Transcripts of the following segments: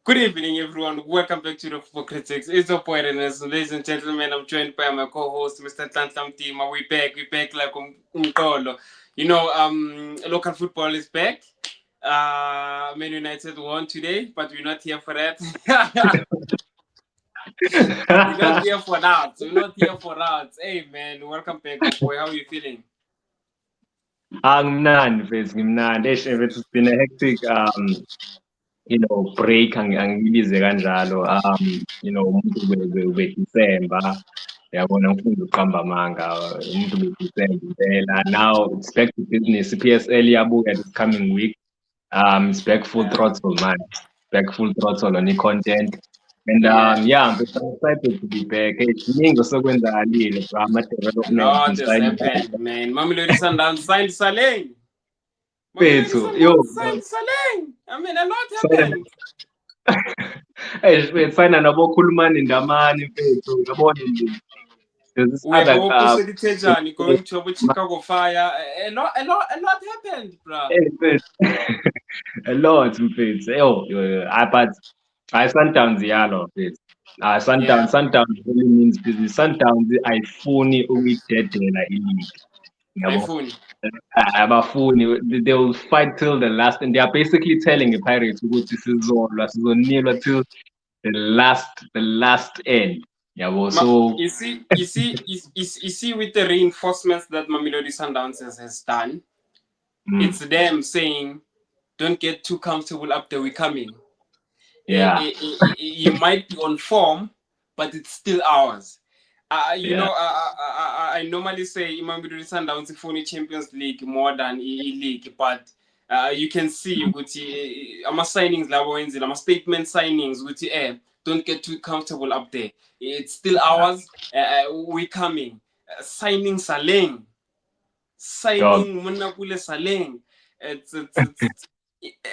Good evening, everyone. Welcome back to the Football Critics. It's your boy Renes. Ladies and gentlemen, I'm joined by my co-host, Mr. Tantlam Tima. We back like umtolo. Local football is back. Man United won today, but we're not here for that. We're not here for that. We're not here for that. Hey, man, welcome back, my boy. How are you feeling? Ngimnandi mfethu ngimnandi. It's been a hectic break angiyibize kanjalo. Umuntu December. Yabona ngifunda ukuqamba amanga. Umuntu December impela. Now it's back to business. PSL iyabuya this coming week. It's back full Yeah. throttle, man. Back full throttle on the content. And Yeah. yeah, I'm excited to be back. Hey, kuningi osokwenzakalile, bro. A Ama-developments lot and has signing. happened, man. Mamelodi Sundowns signed Saleh. Mamelodi Mfethu, yo, Sundowns signed Saleh. I mean, a lot happened. Fana nabokhulumani ndamani mfethu yabona nje there's this We other go push the Tejani going to Chicago Fire. A lot happened, bruh. mfethu a lot mfethu but I Sundowns yalo mfethu Yeah, Sundowns really means business. Sundowns ayifuni ukuyidedela i-league yabo iPhone. abafuni they will fight till the last and they are basically telling the Pirates ukuthi sizonilwa till the last end yabo so You see, with the reinforcements that Mamelodi Sundowns has done, mm, it's them saying, "Don't get too comfortable up there. We're coming. yeah You might be on form, but it's still ours." yeah I normally say Mamelodi Sundowns phone Champions League more than league, but you can see ukuthi ama signings labo wenzile ama statement signings ukuthi don't get too comfortable up there. It's still ours. We coming. Signing Saleng. dog Signing Munakule Saleng. It's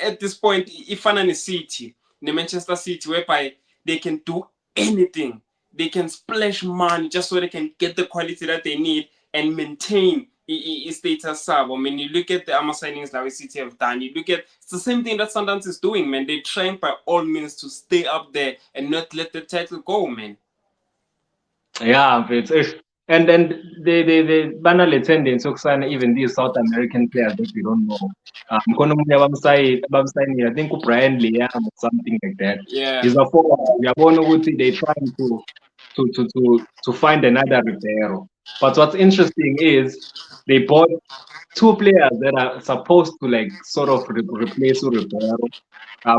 at this point ifana ne-City, ne-Manchester City, whereby they can do anything. They can splash money just so they can get the quality that they need and maintain status sub. I mean, you look at the Ama signings that City have done. You look at it's the same thing that Sundowns is doing, man. They're trying by all means to stay up there and not let the title go, man. yeah and they banale tendency yokusana even these South American players that we don't know khona omunye abamsayinile I think uBrian Liam or something like that Yeah. he's a forward uyabona ukuthi they trying to find another Ribeiro but what's interesting is they bought two players that are supposed to like sort of replace Ribeiro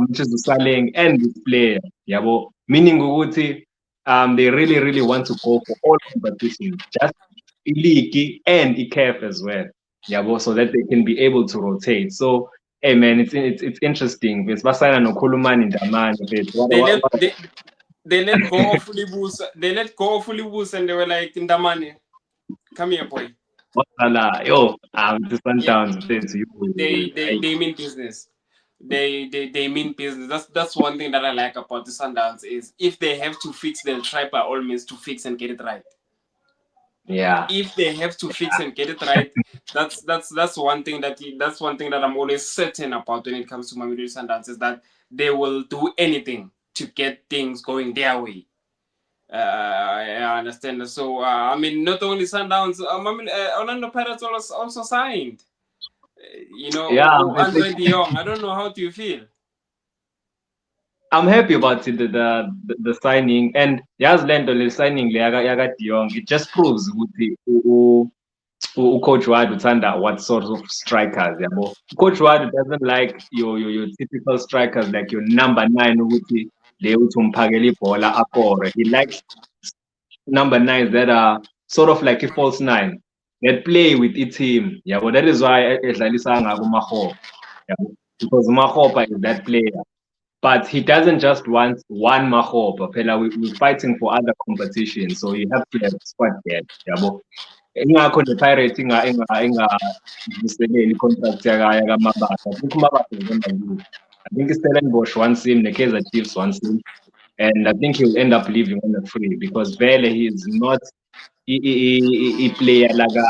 which is Saleng and this player yabo meaning ukuthi they really want to go for all competitions, just league and ICAF as well. Yeah, so that they can be able to rotate. So, hey man, it's interesting. It's Basana no Kulumani Daman. They let they let go of Fulibus. They let go of Fulibus and they were like, Ndamane, come here, boy. Yo, the Yeah, Sundowns, they mean business. They mean business. That's one thing that I like about the Sundowns is if they have to fix, they'll try by all means to fix and get it right. yeah, If they have to fix and get it right, that's one thing that I'm always certain about when it comes to Mamelodi Sundowns is that they will do anything to get things going their way. I understand. So I mean, not only Sundowns, I mean, Orlando Pirates also signed. yeah. Andre De Jong. I don't know how do you feel. I'm happy about it, the signing and Yazlando the signing Yaga Diong. It just proves Coach Wade uthanda what sort of strikers yabo. Coach Wade doesn't like your typical strikers like your number 9 ukuthi le uthi umphakela ibhola akore. He likes number 9s that are sort of like a false 9 that play with a team yabo. That is why edlalisa ngabo Mahopa yabo. Because Mahopa is that player but he doesn't just want one Mahopa phela we're fighting for other competitions so you have to have squad depth yabo. Ingakho ne-Pirates ingavuseleli i-contract yakaMabasa. I think uMabasa is on the leave. I think Stellenbosch wants him, the Kaizer Chiefs wants him, and I think he'll end up leaving on the free because Vele he is not a player like a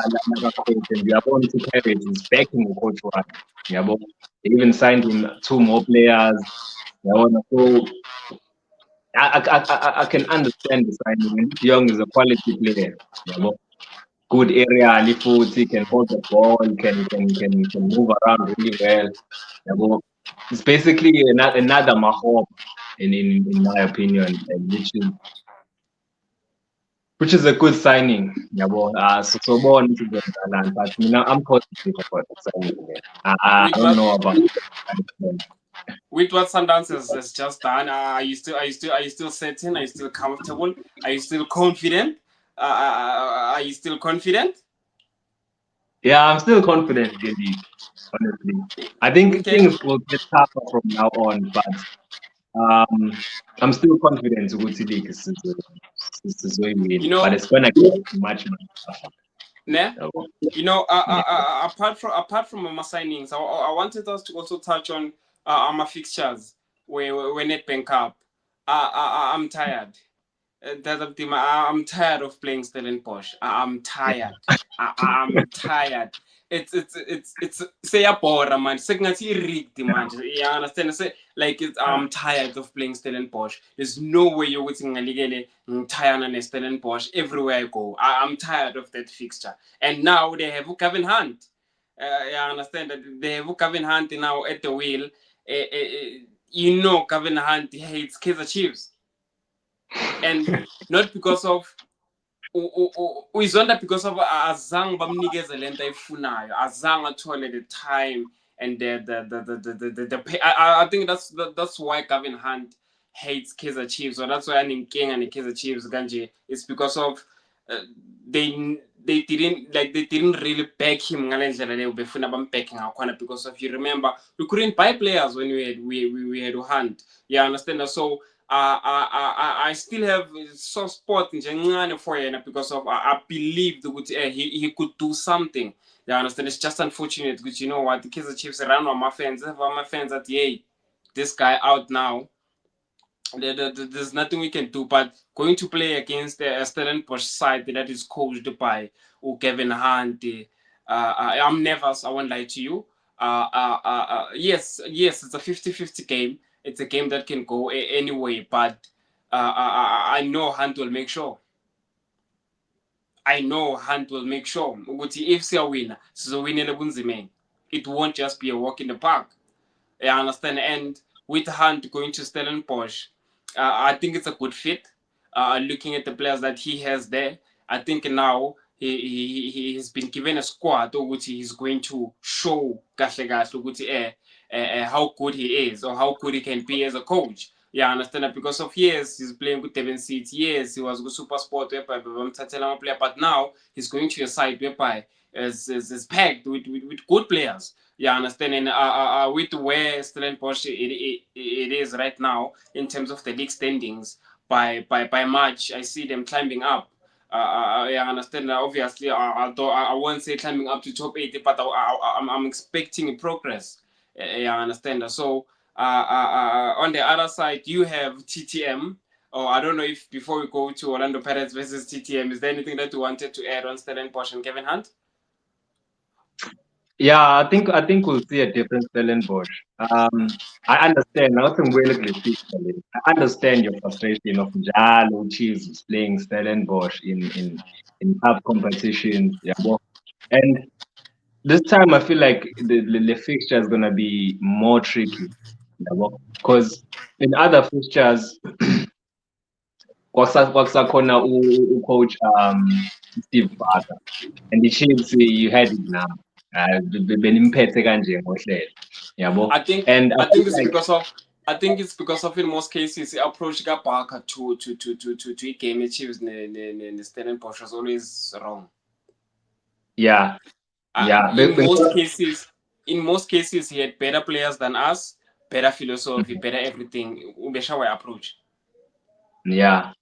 coach. And uyabona ukuthi Pirates is backing ucoach wakhe. Yabo. They even signed him 2 more players. Yabona. So I can understand the signing. Young is a quality player. Yeah, good area, foot, he can hold the ball, can move around really well. Yeah, it's basically another Mahomes in my opinion, and which is a good signing. Yeah, so born to the land, but I'm positive about the signing. I With don't what know about with what Sundance has just done, are you still certain? Are you still comfortable? Are you still confident? Are you still confident? Yeah, I'm still confident, JD, honestly. I think Okay. things will get tougher from now on, but I'm still confident ukuthi league You win, but know, it's gonna get much tougher. ne? So, You know, yeah. apart from our signings, I wanted us to also touch on our fixtures where Nedbank Cup. I'm tired. I'm tired of playing Stellenbosch. I'm tired. I'm tired. It's seyabhora man. Sekungathi rigged manje. You understand? I'm tired of playing Stellenbosch. There's no way ukuthi ngingalikele ngithayana ne-Stellenbosch everywhere I go. I'm tired of that fixture. And now they have Gavin Hunt. You understand that they have Gavin Hunt now at the wheel. Gavin Hunt hates Kaizer Chiefs, and not because of uyizonda because of azange bamnikeze lento ayifunayo, azange athole the time and the pay. I think that's why Gavin Hunt hates Kaizer Chiefs, or that's why aninkinga ne-Kaizer Chiefs kanje. It's because of uh, they didn't really back him ngale ndlela leyo befuna bambacking ngakhona, because if you remember we couldn't buy players when we had Hunt. You understand that? So I still have a soft spot nje for yena, because of I believed that he could do something. You understand? It's just unfortunate because you know what, the Kaizer Chiefs around my fans, my fans at hey, this guy out now. There's nothing we can do but going to play against the Stellenbosch side that is coached by Kevin Hunt. I'm nervous, I won't lie to you. Yes, it's a 50-50 game. It's a game that can go anyway, but I know Hunt will make sure. I know Hunt will make sure. Ukuthi if siyawina, sizowinela bunzimeni. It won't just be a walk in the park. I understand. And with Hunt going to Stellenbosch, I think it's a good fit. Looking at the players that he has there, I think now he has been given a squad which he's going to show kahle kahle ukuthi how good he is or how good he can be as a coach. Yeah, I understand that because of years he's playing with Devon City. Yes, he was with Super Sport whereby player, but now he's going to a side whereby is packed with good players. Yeah, understand. And with where Stellenbosch it is right now in terms of the league standings, by March, I see them climbing up. Yeah, understand. Obviously, although I won't say climbing up to top 80, but I'm expecting progress. Yeah, I understand. So, on the other side, you have TTM. Oh, I don't know if before we go to Orlando Pirates versus TTM, is there anything that you wanted to add on Stellenbosch and Kevin Hunt? Yeah, I think we'll see a different Stellenbosch. I understand. I understand your frustration of Jalo Chiefs playing Stellenbosch in tough competitions. Yeah, and this time I feel like the fixture is gonna be more tricky. Because in other fixtures, kwakusakhona coach Steve Barker, and the Chiefs you had it now. Benimphethe kanje ngohlelo, yabo. I think And I I feel think it's like because of I think it's because of in most cases the approach Barker to game achieves the Stellenbosch was always wrong. yeah, yeah, In most cases he had better players than us, better philosophy, better everything. Ubeshawa approach. yeah,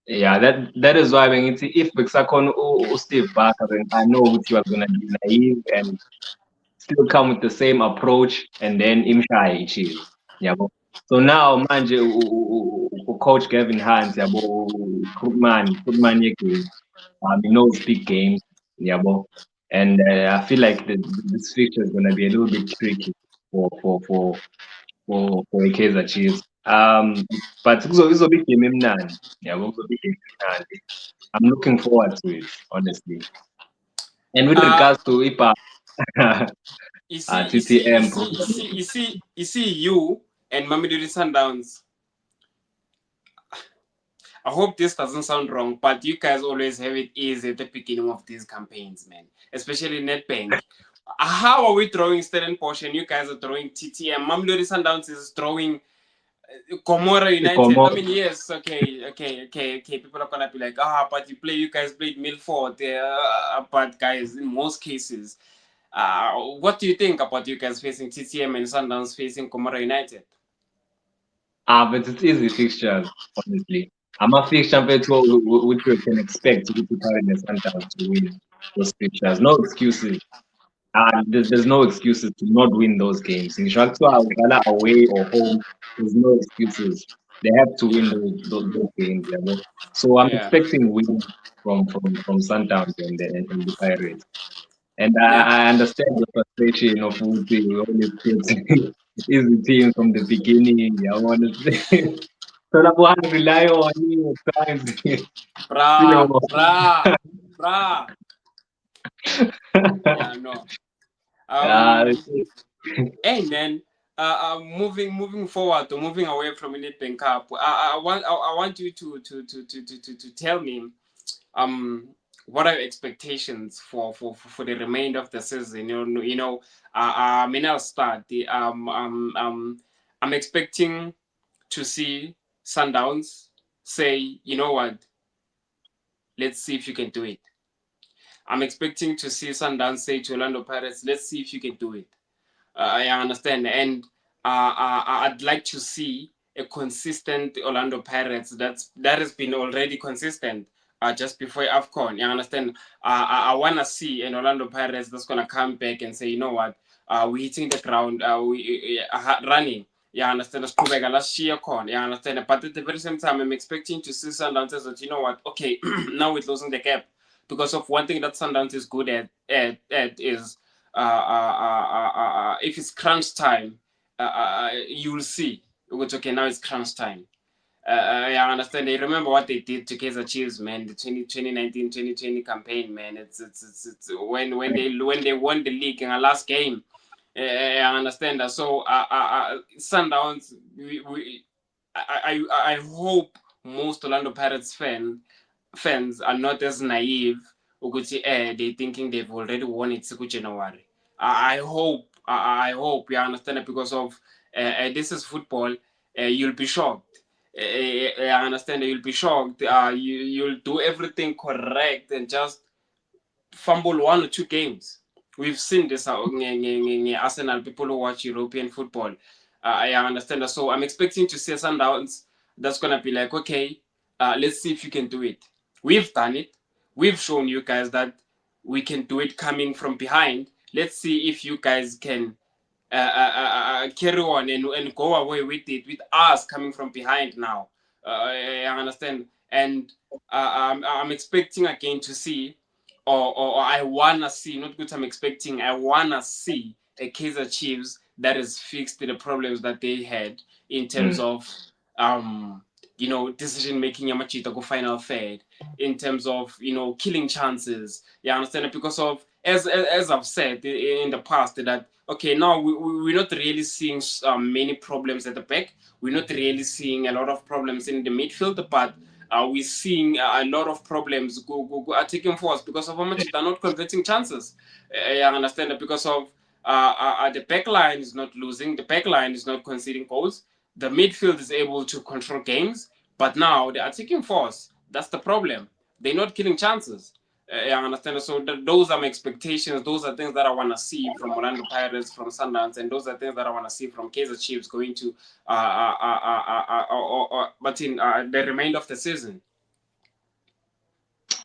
yeah. That is why when it's if bekusakhona Steve Barker, then I know he was gonna be naive and still come with the same approach and then imshaye Chiefs. Yabo. So now manje coach Gavin Hunt, yabo, Krugman again. He knows big games, yabo. And I feel like this fixture is gonna be a little bit tricky for a Kaizer Chiefs. But kuzobe igame emnandi. Yabo kuzobe igame emnandi. I'm looking forward to it, honestly. And with Uh, regards to IPA, TTM, you see you and Mamelodi Sundowns. I hope this doesn't sound wrong, but you guys always have it easy at the beginning of these campaigns, man. Especially NetBank. How are we throwing Stellenbosch and you guys are throwing TTM? Mamelodi Sundowns is throwing Comora United. I mean, yes, okay. People are gonna be like, but you guys played Milford. But guys, in most cases, what do you think about you guys facing TTM and Sundowns facing Comora United? but it's easy fixtures, honestly. I'm a fixture which we can expect to be preparing the Sundowns to win those fixtures. No excuses. There's no excuses to not win those games. In Shakespeare, away or home, there's no excuses. They have to win those games. Yeah. So I'm Yeah. expecting wins from Sundowns and the Pirates. And Yeah. I understand the frustration of Wuti. We always put easy team from the beginning. Yeah, honestly. So I want to rely on you at times. Bruh. Yeah, no. Yeah, And then moving forward or moving away from Nedbank Cup, I want you to tell me what are your expectations for the remainder of the season? I mean, I'll start. I'm expecting to see Sundowns say, you know what, let's see if you can do it. I'm expecting to see Sundowns say to Orlando Pirates, let's see if you can do it. I understand, and I'd like to see a consistent Orlando Pirates that has been already consistent just before AFCON. You understand? I want to see an Orlando Pirates that's gonna come back and say, you know what, we're hitting the ground, we running. Yeah, I understand. Last year, yeah, I understand. But at the very same time, I'm expecting to see Sundowns that, you know what, okay, now we're closing the gap because of one thing that Sundowns is good at is if it's crunch time, you'll see. Which, okay, now it's crunch time. I understand. I remember what they did to Kaiser Chiefs, man. The 2019-2020 campaign, man. It's when they won the league in our last game. I understand that. So, Sundowns, I hope most Orlando Pirates fans are not as naive ukuthi they thinking they've already won it January. I hope you understand it because of this is football. You'll be shocked. I understand that you'll be shocked. You'll do everything correct and just fumble one or two games. We've seen this Arsenal, people who watch European football. I understand that. So I'm expecting to see Sundowns that's going to be like, okay, let's see if you can do it. We've done it. We've shown you guys that we can do it coming from behind. Let's see if you guys can carry on and go away with it, with us coming from behind now. I understand. And I'm expecting again to see, or I want to see, not good I'm expecting, I want to see a Kaiser Chiefs that has fixed the problems that they had in terms of decision making Yamachita go final third, in terms of killing chances. You understand it? Because of as I've said in the past that okay, now we're not really seeing many problems at the back. We're not really seeing a lot of problems in the midfield, but we're seeing a lot of problems are taking force because of how much they're not converting chances. I understand that because of the back line is not losing, the back line is not conceding goals. The midfield is able to control games, but now the attacking force, that's the problem. They're not killing chances. I understand. So those are my expectations. Those are things that I want to see from Orlando Pirates, from Sundowns, and those are things that I want to see from Kaiser Chiefs going to, but in the remainder of the season.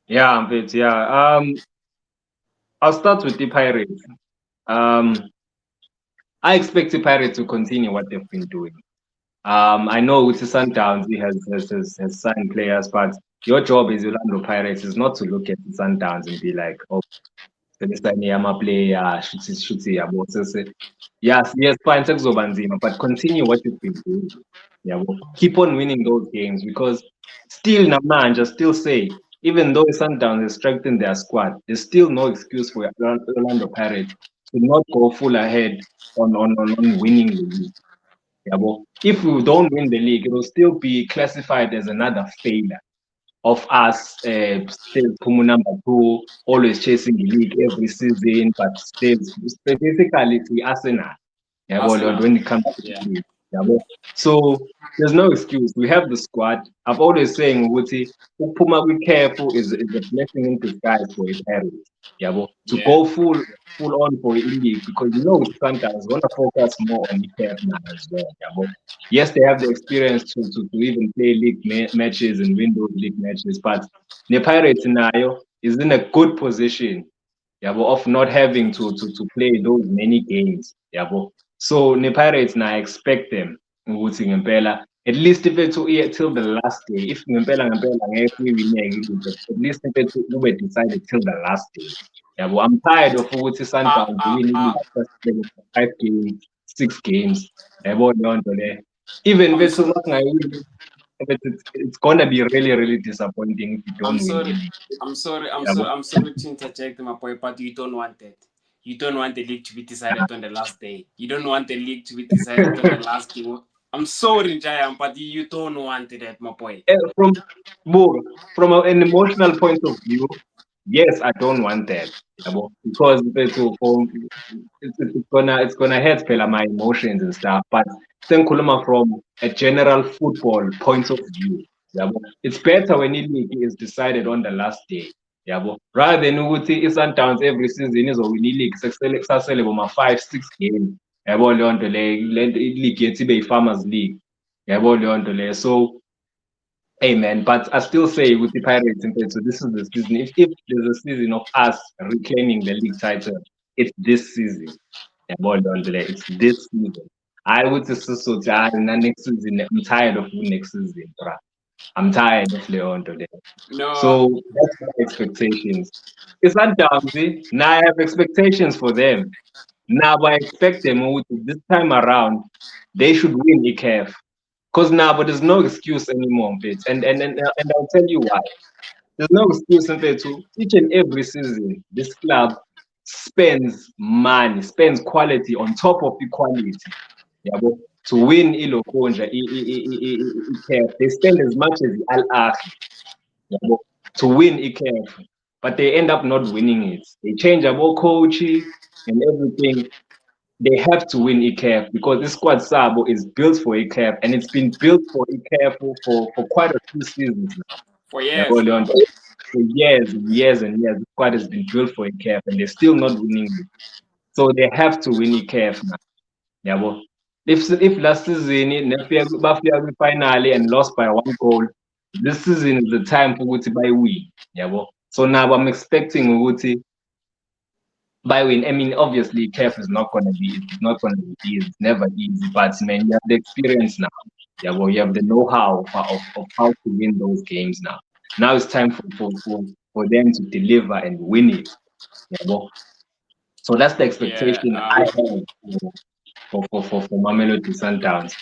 Yeah, but yeah. I'll start with the Pirates. I expect the Pirates to continue what they've been doing. I know with the Sundowns, he has signed players, but your job as Orlando Pirates is not to look at the Sundowns and be like, oh, selesayine ama-player shuthi yabo yes fine sekuzoba nzima but continue what you've been doing yabo keep on winning those games because still namanje still say even though Sundowns has strengthened their squad there's still no excuse for Orlando Pirates to not go full ahead on winning the league yabo if we don't win the league it will still be classified as another failure of us still Pumu number 2, always chasing the league every season, but still specifically to Arsenal. Yeah, well, when it comes to the league. Yeah, well, so there's no excuse. We have the squad. I've always saying Wuti, Puma be careful is a blessing in disguise for his parents. Yeah, well, to go full on for a league because you know sometimes want to focus more on the care now as well. Yeah, well, yes, they have the experience to even play league matches and win those league matches, but the Pirates now is in a good position, yeah, of not having to play those many games, yeah, so the Pirates now expect them ukuthi ngempela at least if it's till the last day, if ngempela ngeke uyineke at least if it's kube decided till the last day. Yeah, I'm tired of ukuthi Sundowns winning 5 games, 6 games. Yabo leyo nto le. Even bethu masingayini it's gonna be really disappointing if you don't win the league. I'm sorry to interject, my boy, but you don't want that. You don't want the league to be decided on the last day. You don't want the league to be decided on the last game. I'm sorry, Jayam, but you don't want that, my boy. From an emotional point of view, yes, I don't want that. Because it's gonna hurt my emotions and stuff. But then Kuluma from a general football point of view. It's better when the league is decided on the last day. Rather than ukuthi Sundowns every season is win league kusasele boma 5-6 games. Yabo leyo nto le league yethu ibe farmers league. Yabo leyo nto le. So hey man, but I still say with the Pirates so this is the season. If there's a season of us reclaiming the league title, it's this season. It's this season. I would say so next season. I'm tired of next season, bro. I'm tired of Leon today. No. So that's my expectations. It's not Downsy. Now I have expectations for them. Now I expect them this time around, they should win ECAF. Because now, but there's no excuse anymore, Pete. And I'll tell you why. There's no excuse in to each and every season, this club spends money, spends quality on top of equality. Yeah, but to win Ilokonja, they spend as much as Al Ahly to win ECAF, but they end up not winning it. They change about coaching and everything. They have to win ECAF because this squad Sabo is built for ECAF and it's been built for ECAF for quite a few seasons now. For years. For years and years. The squad has been built for ECAF and they're still not winning it. So they have to win ECAF now. Yeah, well, if last season Bafia finally and lost by 1 goal, this season is the time for Guti by win. Yeah, well, so now I'm expecting Guti by win. I mean, obviously, CAF is not gonna be. It's not gonna be easy. It's never easy. But man, you have the experience now. Yeah, well, you have the know-how of how to win those games now. Now it's time for them to deliver and win it. Yeah, well, so that's the expectation I have for Mamelodi Sundowns.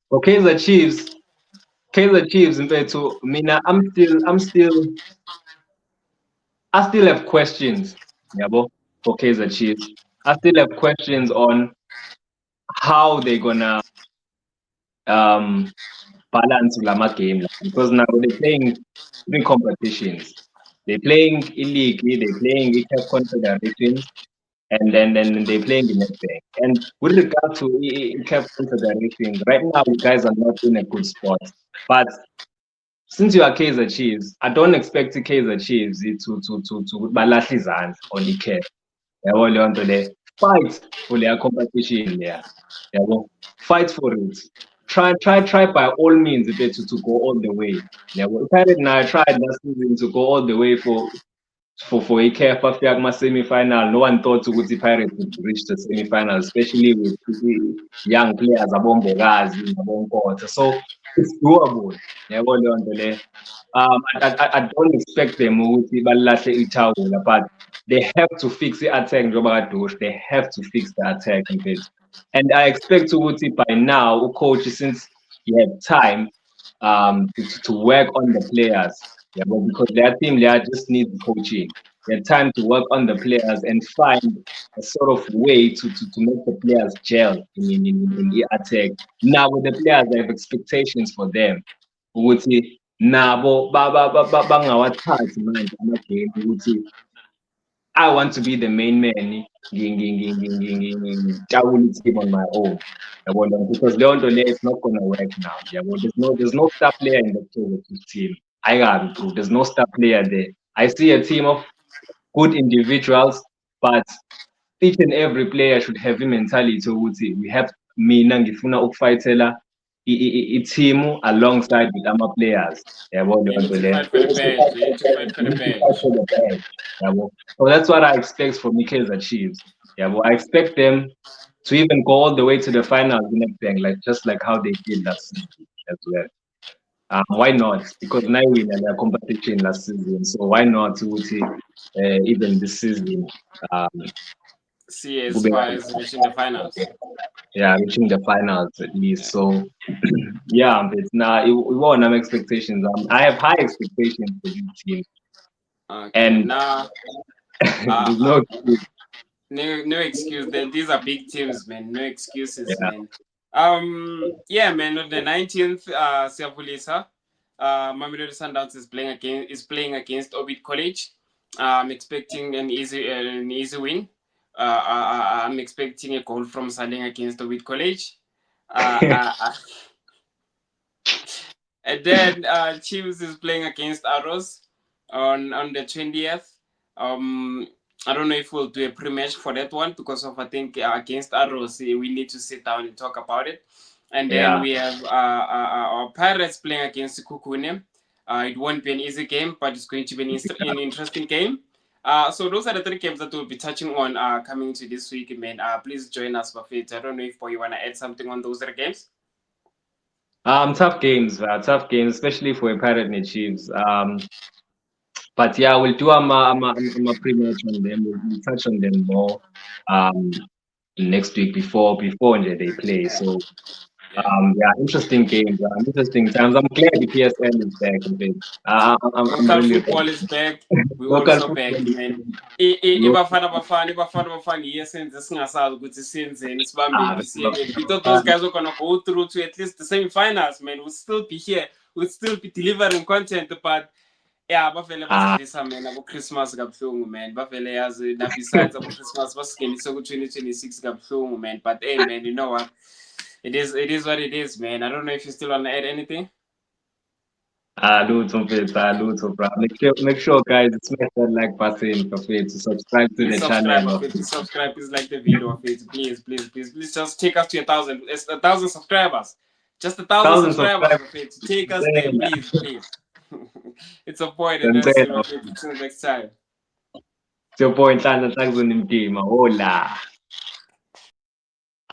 For Kaizer Chiefs, Mpetu, Mina, I still have questions. Yeah, well, for Kaizer Chiefs. I still have questions on how they're gonna balance Lama game because now they're playing 3 competitions. They're playing league, they're playing ECAF Confederations, and then they're playing the Nedbank. And with regard to ECAF Confederations, right now you guys are not in a good spot. But since you are Kaizer Chiefs, I don't expect Kaizer Chiefs to balance his hands on ECAF. Fight for their competition there. Fight for it. Try by all means to go all the way. I tried last season to go all the way for ECAF After semi-final. No one thought the Pirates would reach the semi-final, especially with young players so it's doable. I don't expect them to but they have to fix the attack njengoba kade they have to fix the attack mfethu. And I expect ukuthi by now coach, since he had time to work on the players, yeah, but because their team they just need coaching. They had time to work on the players and find a sort of way to make the players gel in the attack. Now with the players, I have expectations for them. Ukuthi nabo bangawathathi manje ama-game ukuthi I want to be the main man ngijabule team on my own. Yabona, because leyo nto leyo is not gonna work now. Yabona, there's no star player in the team. Ayikabi bro, there's no star player there. I see a team of good individuals, but each and every player should have a mentality ukuthi we have mina ngifuna ukufightela i-team alongside with ama players. Yabona You leyo need nto to leyo. fight for the badge. You need to fight for the badge. For the badge. Yabo. So that's what I expect from Kaizer Chiefs. Yabo. I expect them to even go all the way to the finals in Nedbank, like just like how they did last season as well. Why not? Because now we in a competition last season, so why not ukuthi, even this season? See as far as reaching the finals. Yeah, reaching the finals at least. So yeah, but now we won't have expectations. I have high expectations for this team, Okay. and Now, there's no excuse. no excuse. These are big teams, man. No excuses, Yeah. man. Yeah, man. On the 19th, Siyabulisa, Mamelodi Sundowns is playing against Orbit College. I'm expecting an easy win. I'm expecting a goal from Saling against Orbit College. And then Chiefs is playing against Arrows on the 20th. I don't know if we'll do a pre-match for that one because of I think against Arrows we need to sit down and talk about it. And then Yeah. we have our Pirates playing against Kukune. It won't be an easy game, but it's going to be an interesting game. So those are the 3 games that we'll be touching on coming to this week, man. Please join us, Buffett. I don't know if you want to add something on those 3 games. Tough games, especially for a Pirate and Chiefs. But yeah, we'll do a pre-match on them. We'll touch on them more next week before they play. So yeah, interesting games, interesting times. I'm glad the PSN is back a bit. I'm Local really football is back. We Local also back, football is man. back. Ibafana yesenze singasazi ukuthi senzeni sibambeni siyekeni. We thought those guys were gonna go through to at least the semi-finals, man. We'll still be here. We'll still be delivering content, but yeah, bavele basidlisa man abo Christmas kabuhlungu, man. Bavele yazi na besides abo Christmas basingenise ku 2026 kabuhlungu, man. But hey, man, you know what? It is what it is, man. I don't know if you still wanna add anything. Lutho mfethu, bro. Make sure guys smash that like button to subscribe to the channel. Subscribe is like the video of it. Please just take us to 1,000. It's 1,000 subscribers. Just 1,000 subscribers of it. Take us there, please. It's a point, and that's it. Until next time. It's your boy Nhlanhla Hlangzweni Mgima. Hola.